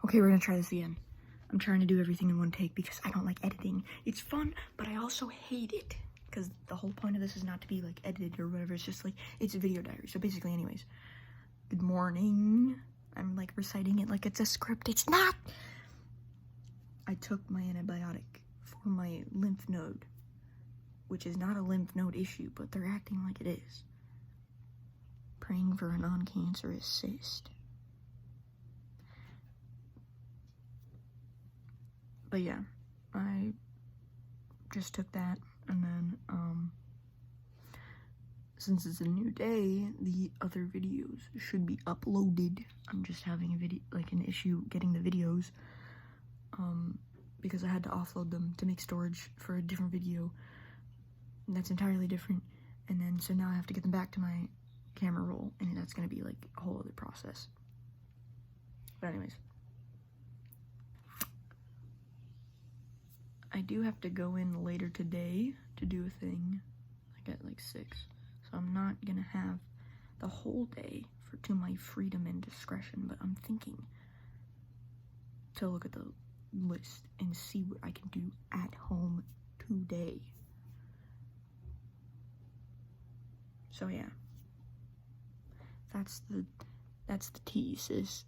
Okay, we're gonna try this again. I'm trying to do everything in one take because I don't like editing. It's fun, but I also hate it. Because the whole point of this is not to be, like, edited or whatever. It's just, like, it's a video diary. So basically, anyways. Good morning. I'm, like, reciting it like it's a script. It's not! I took my antibiotic for my lymph node. Which is not a lymph node issue, but they're acting like it is. Praying for a non-cancerous cyst. But yeah, I just took that, and then, since it's a new day, the other videos should be uploaded. I'm just having an issue getting the videos, because I had to offload them to make storage for a different video, and that's entirely different, and then, so now I have to get them back to my camera roll, and that's gonna be, like, a whole other process. But anyways. I do have to go in later today to do a thing, like at like 6, so I'm not gonna have the whole day to my freedom and discretion, but I'm thinking to look at the list and see what I can do at home today. So yeah, that's the tea, sis.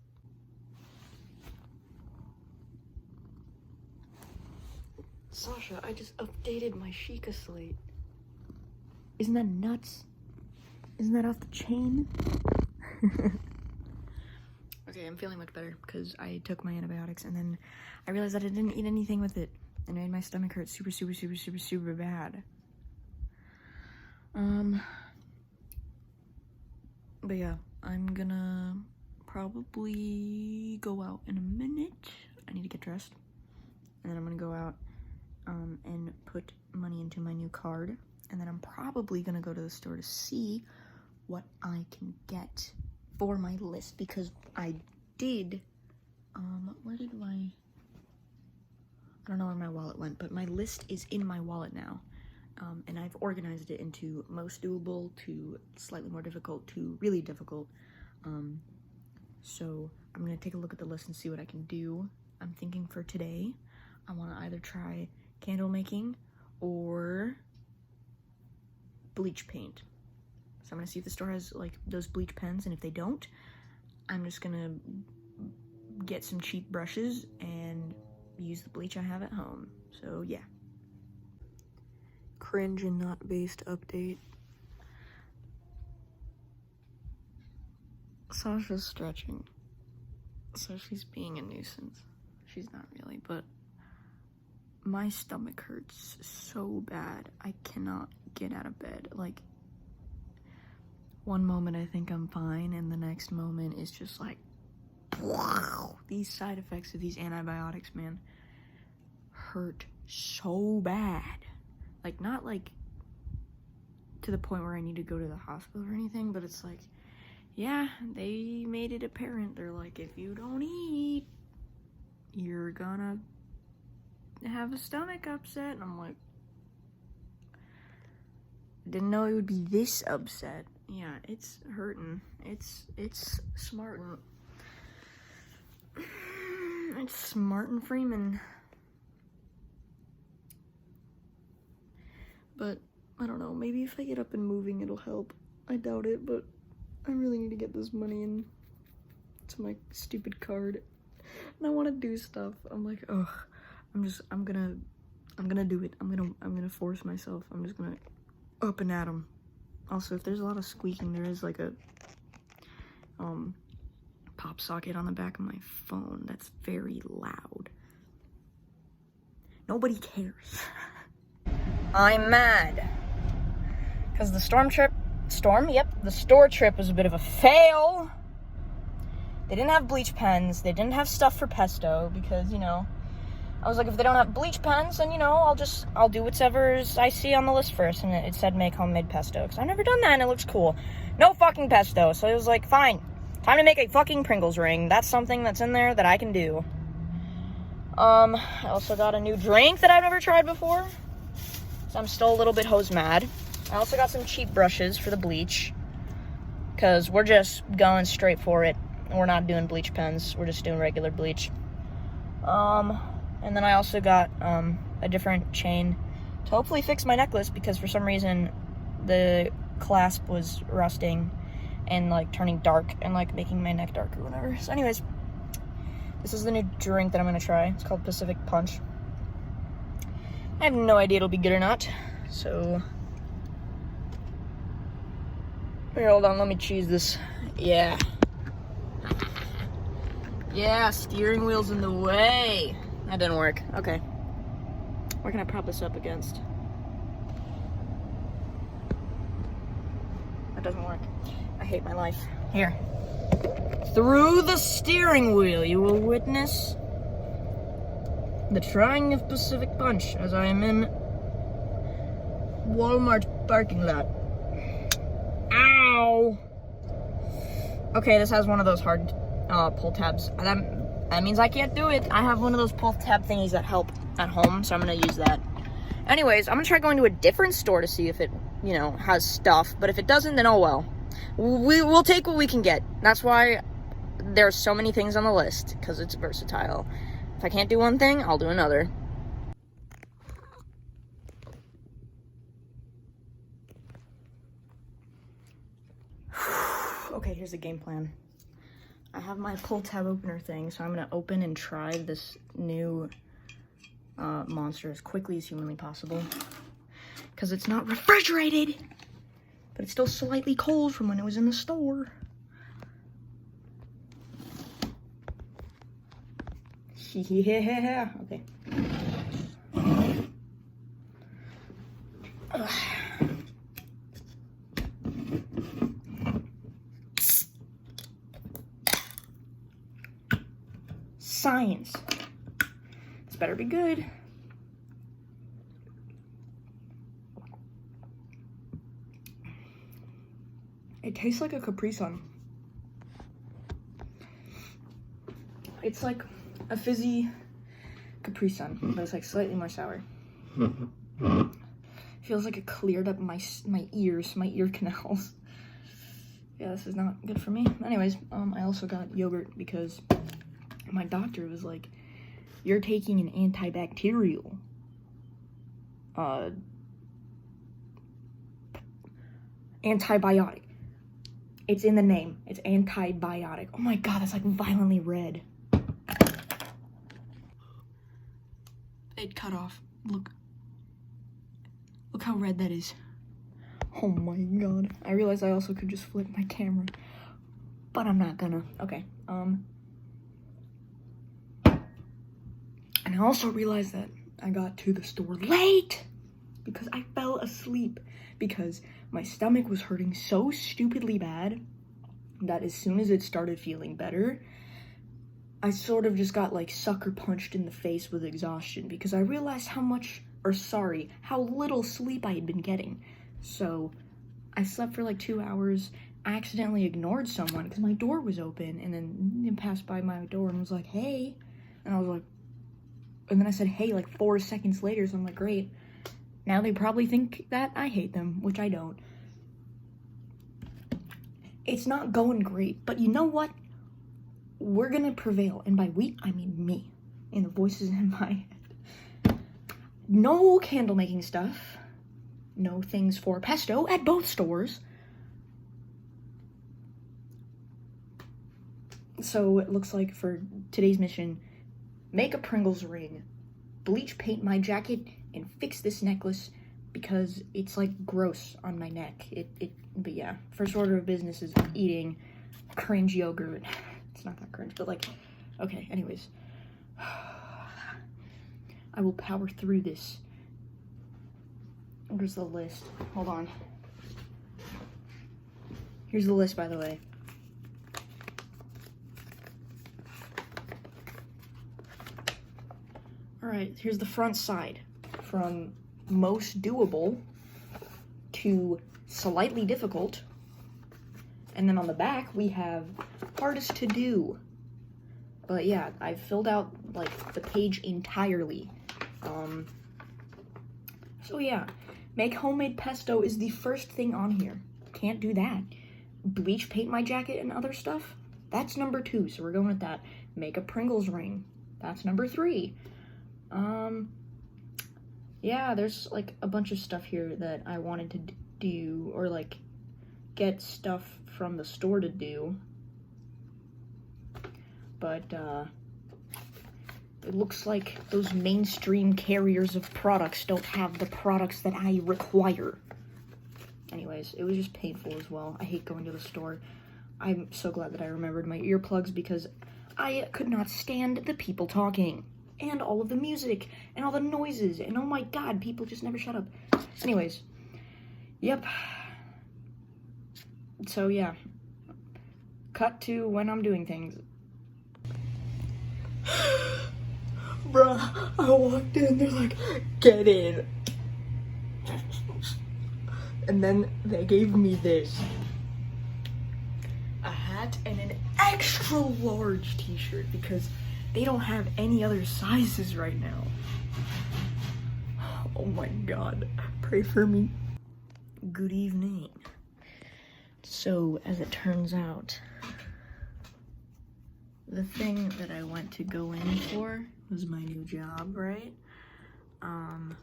Sasha, I just updated my Sheikah slate. Isn't that nuts? Isn't that off the chain? Okay, I'm feeling much better because I took my antibiotics and then I realized that I didn't eat anything with it and it made my stomach hurt super, super, super, super, super bad. But yeah, I'm gonna probably go out in a minute. I need to get dressed. And then I'm gonna go out and put money into my new card, and then I'm probably gonna go to the store to see what I can get for my list, because I did, where did I don't know where my wallet went, but my list is in my wallet now, and I've organized it into most doable to slightly more difficult to really difficult, so I'm gonna take a look at the list and see what I can do. I'm thinking for today, I want to either try candle making or bleach paint. So I'm gonna see if the store has like those bleach pens, and if they don't, I'm just gonna get some cheap brushes and use the bleach I have at home. So yeah. Cringe and not based update. Sasha's stretching, so she's being a nuisance. She's not really, but my stomach hurts so bad. I cannot get out of bed. Like, one moment I think I'm fine, and the next moment is just like, wow. These side effects of these antibiotics, man, hurt so bad. Like, not like to the point where I need to go to the hospital or anything, but it's like, yeah, they made it apparent. They're like, if you don't eat, you're gonna have a stomach upset. And I'm like, didn't know it would be this upset. Yeah, it's hurting. It's smarting. It's Martin Freeman. But I don't know, maybe if I get up and moving it'll help. I doubt it, but I really need to get this money in to my stupid card. And I want to do stuff. I'm like, ugh. I'm gonna do it. I'm gonna force myself. I'm just gonna up and at 'em. Also, if there's a lot of squeaking, there is like a pop socket on the back of my phone that's very loud. Nobody cares. I'm mad because the store trip was a bit of a fail. They didn't have bleach pens. They didn't have stuff for pesto because, you know, I was like, if they don't have bleach pens, then, you know, I'll do whatever I see on the list first. And it said make homemade pesto, because I've never done that and it looks cool. No fucking pesto. So it was like, fine. Time to make a fucking Pringles ring. That's something that's in there that I can do. I also got a new drink that I've never tried before. So I'm still a little bit hose mad. I also got some cheap brushes for the bleach, because we're just going straight for it. we're not doing bleach pens. We're just doing regular bleach. And then I also got a different chain to hopefully fix my necklace, because for some reason the clasp was rusting and like turning dark and like making my neck dark or whatever. So anyways, this is the new drink that I'm gonna try. It's called Pacific Punch. I have no idea it'll be good or not, so here, hold on, let me cheese this. Yeah. Yeah, steering wheel's in the way. That didn't work. Okay. Where can I prop this up against? That doesn't work. I hate my life. Here. Through the steering wheel, you will witness the trying of Pacific Punch as I am in Walmart parking lot. Ow! Okay, this has one of those hard pull tabs. That means I can't do it. I have one of those pull tab thingies that help at home, so I'm gonna use that. Anyways, I'm gonna try going to a different store to see if it, you know, has stuff. But if it doesn't, then oh well. We'll take what we can get. That's why there's so many things on the list, because it's versatile. If I can't do one thing, I'll do another. Okay, here's the game plan. I have my pull tab opener thing, so I'm gonna open and try this new monster as quickly as humanly possible, because it's not refrigerated, but it's still slightly cold from when it was in the store. Yeah, okay. Ugh. Science. This better be good. It tastes like a Capri Sun. It's like a fizzy Capri Sun, but it's like slightly more sour. Feels like it cleared up my ears, my ear canals. Yeah, this is not good for me. Anyways, I also got yogurt because my doctor was like, you're taking an antibacterial antibiotic. It's in the name. It's antibiotic. Oh my god, that's like violently red. It cut off. Look how red that is. Oh my god. I realized I also could just flip my camera, but I'm not gonna. Okay. And I also realized that I got to the store late because I fell asleep because my stomach was hurting so stupidly bad that as soon as it started feeling better, I sort of just got like sucker punched in the face with exhaustion because I realized how little sleep I had been getting. So I slept for like 2 hours. I accidentally ignored someone because my door was open, and then it passed by my door and was like, hey. And I was like, and then I said, hey, like 4 seconds later, so I'm like, great. Now they probably think that I hate them, which I don't. It's not going great, but you know what? We're gonna prevail, and by we, I mean me, and the voices in my head. No candle making stuff. No things for pesto at both stores. So it looks like for today's mission, make a Pringles ring, bleach paint my jacket, and fix this necklace because it's like gross on my neck. But yeah, first order of business is eating cringe yogurt. It's not that cringe, but like, okay, anyways. I will power through this. Where's the list? Hold on. Here's the list, by the way. Alright, here's the front side. From most doable to slightly difficult. And then on the back, we have hardest to do. But yeah, I've filled out, like, the page entirely. So yeah, make homemade pesto is the first thing on here. Can't do that. Bleach paint my jacket and other stuff? That's number 2, so we're going with that. Make a Pringles ring. That's number 3. Yeah, there's like a bunch of stuff here that I wanted to do, or like get stuff from the store to do. But it looks like those mainstream carriers of products don't have the products that I require. Anyways, it was just painful as well. I hate going to the store. I'm so glad that I remembered my earplugs because I could not stand the people talking and all of the music and all the noises and oh my god, people just never shut up. Anyways, yep. So yeah, cut to when I'm doing things. Bruh, I walked in, they're like, get in. And then they gave me this. A hat and an extra large t-shirt because they don't have any other sizes right now. Oh my god, pray for me. Good evening. So, as it turns out, the thing that I went to go in for was my new job, right? I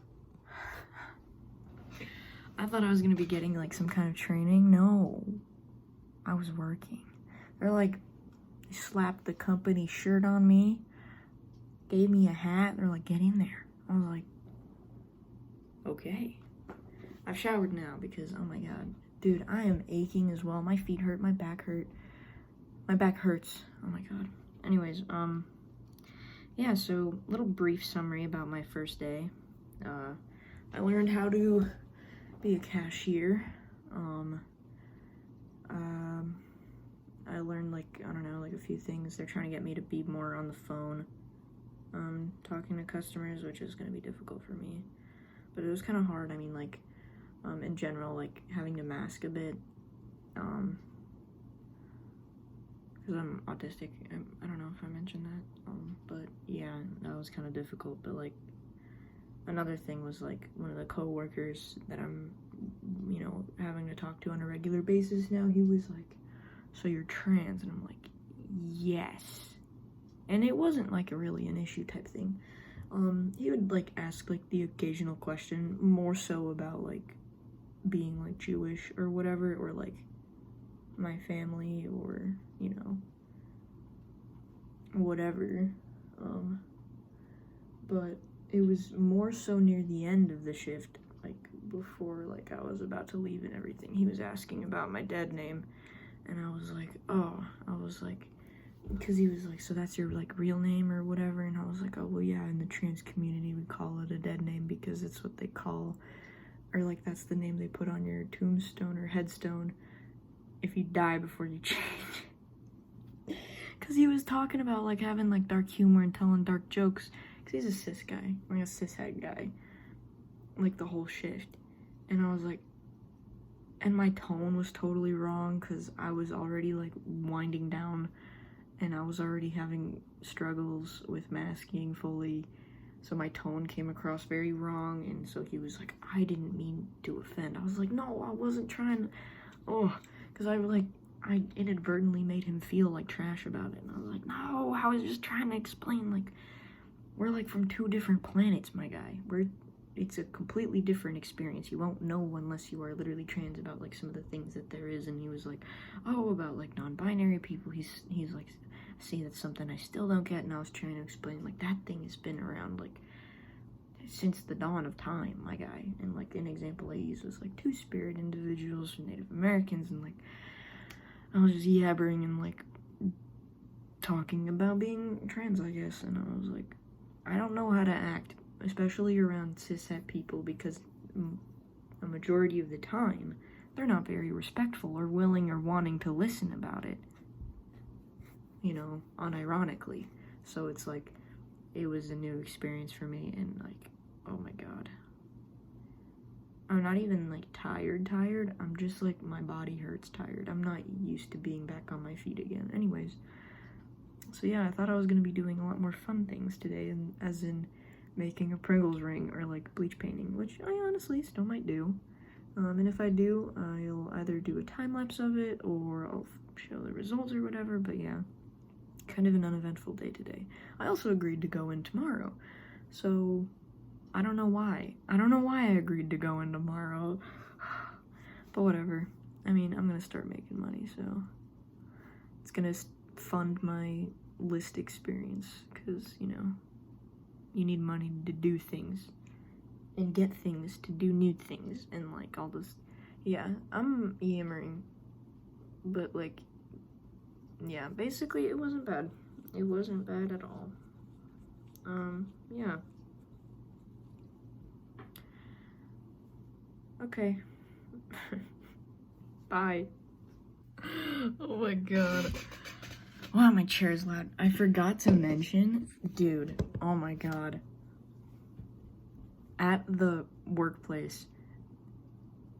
thought I was gonna be getting like some kind of training. No, I was working. They're like, they slapped the company shirt on me, gave me a hat, they're like, get in there. I was like, okay. I've showered now because, oh my god. Dude, I am aching as well. My feet hurt, my back hurt. My back hurts. Oh my god. Anyways, yeah, so little brief summary about my first day. I learned how to be a cashier. I learned like, I don't know, like a few things. They're trying to get me to be more on the phone, talking to customers, which is going to be difficult for me. But it was kind of hard. I mean, like, in general, like having to mask a bit, because I'm autistic. I don't know if I mentioned that, but yeah, that was kind of difficult. But like, another thing was like one of the co-workers that I'm, you know, having to talk to on a regular basis now, he was like, so you're trans? And I'm like, yes. And it wasn't like really an issue type thing. He would like ask like the occasional question, more so about like being like Jewish or whatever, or like my family, or, you know, whatever. But it was more so near the end of the shift, like before like I was about to leave and everything. He was asking about my dead name, and I was like, oh, because he was like, so that's your like real name or whatever, and I was like, oh well, yeah, in the trans community we call it a dead name because it's what they call, or like that's the name they put on your tombstone or headstone if you die before you change. Because he was talking about like having like dark humor and telling dark jokes, because he's a cis guy, like a cishet guy, like the whole shift. And I was like, and my tone was totally wrong because I was already like winding down and I was already having struggles with masking fully, so my tone came across very wrong. And so he was like, I didn't mean to offend. I was like, no, I wasn't trying to, because I inadvertently made him feel like trash about it. And I was like, no, I was just trying to explain, like, we're like from 2 different planets, my guy. It's a completely different experience. You won't know unless you are literally trans about like some of the things that there is. And he was like, oh, about like non-binary people, he's like, see, that's something I still don't get. And I was trying to explain, like, that thing has been around like since the dawn of time, my guy. And like an example I used was like Two-Spirit individuals from Native Americans, and like I was just yabbering and like talking about being trans, I guess. And I was like, I don't know how to act, especially around cishet people, because a majority of the time they're not very respectful or willing or wanting to listen about it, you know, unironically. So it's like, it was a new experience for me, and like, oh my god, I'm not even like tired, I'm just like, my body hurts tired. I'm not used to being back on my feet again. Anyways, so yeah, I thought I was gonna be doing a lot more fun things today, and as in making a Pringles ring or like bleach painting, which I honestly still might do. And if I do, I'll either do a time lapse of it, or I'll show the results or whatever, but yeah, kind of an uneventful day today. I also agreed to go in tomorrow, so I don't know why. I don't know why I agreed to go in tomorrow, but whatever. I mean, I'm gonna start making money, so it's gonna fund my list experience, because, you know, you need money to do things and get things to do new things and like all this. Yeah, I'm yammering, but like, yeah, basically it wasn't bad. It wasn't bad at all. Yeah. Okay. Bye. Oh my god. Wow, my chair is loud. I forgot to mention, dude, oh my god. At the workplace,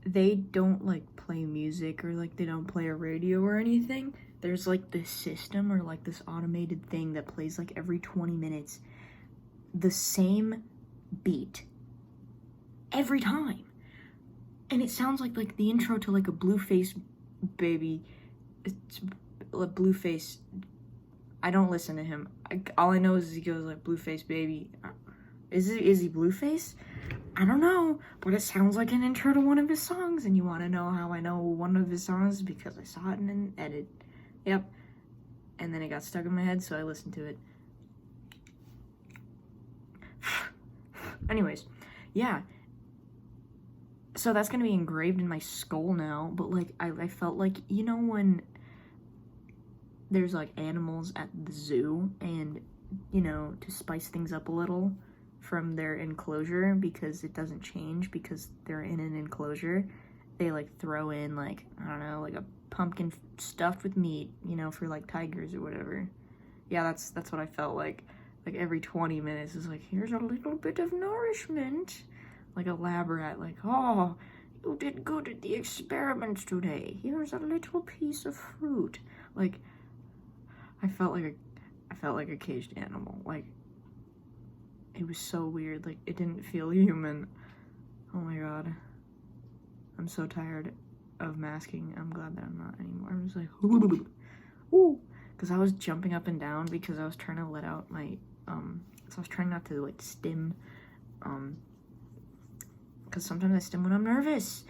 they don't like play music or like they don't play a radio or anything. There's like this system or like this automated thing that plays like every 20 minutes the same beat every time. And it sounds like the intro to like a Blueface baby. It's a Blueface. I don't listen to him. All I know is he goes like Blueface baby. Is he Blueface? I don't know, but it sounds like an intro to one of his songs, and you want to know how I know one of his songs? Because I saw it in an edit. Yep. And then it got stuck in my head, so I listened to it. Anyways, yeah. So that's gonna be engraved in my skull now, but like, I felt like, you know when there's like animals at the zoo, and, you know, to spice things up a little from their enclosure, because it doesn't change because they're in an enclosure, they like throw in like, I don't know, like a pumpkin stuffed with meat, you know, for like tigers or whatever. Yeah, that's what I felt like every 20 minutes is like, here's a little bit of nourishment, like a lab rat, like, oh, you did good at the experiments today, here's a little piece of fruit. Like, I felt like a caged animal. Like, it was so weird. Like, it didn't feel human. Oh my god. I'm so tired of masking. I'm glad that I'm not anymore. I was like, ooh, because I was jumping up and down because I was trying to let out my, so I was trying not to, like, stim, because sometimes I stim when I'm nervous.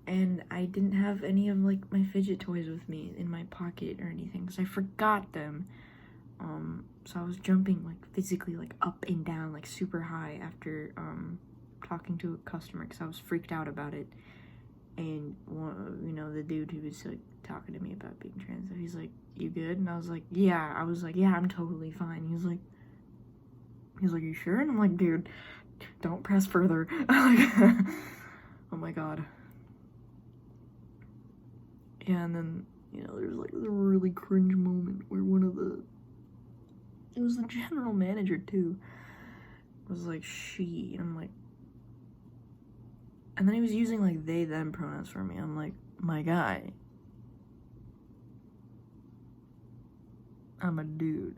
And I didn't have any of, like, my fidget toys with me in my pocket or anything, because I forgot them. So I was jumping, like, physically, like, up and down, like, super high after, talking to a customer, because I was freaked out about it. And, you know, the dude who was, like, talking to me about being trans, he's like, you good? And I was like, yeah. I was like, yeah, I'm totally fine. He's like, you sure? And I'm like, dude, don't press further. Oh my god. Yeah, and then, you know, there's, like, a really cringe moment where it was the general manager, too, was like, she, and I'm like, and then he was using, like, they, them pronouns for me. I'm like, my guy, I'm a dude.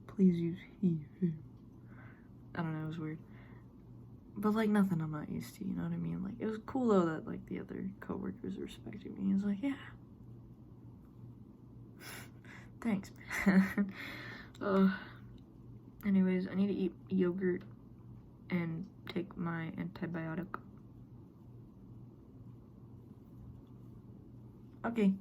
Please use he, him. I don't know, it was weird. But, like, nothing I'm not used to, you know what I mean? Like, it was cool, though, that, like, the other coworkers respected me. He was like, yeah. Thanks, man. Anyways, I need to eat yogurt and take my antibiotic. Okay.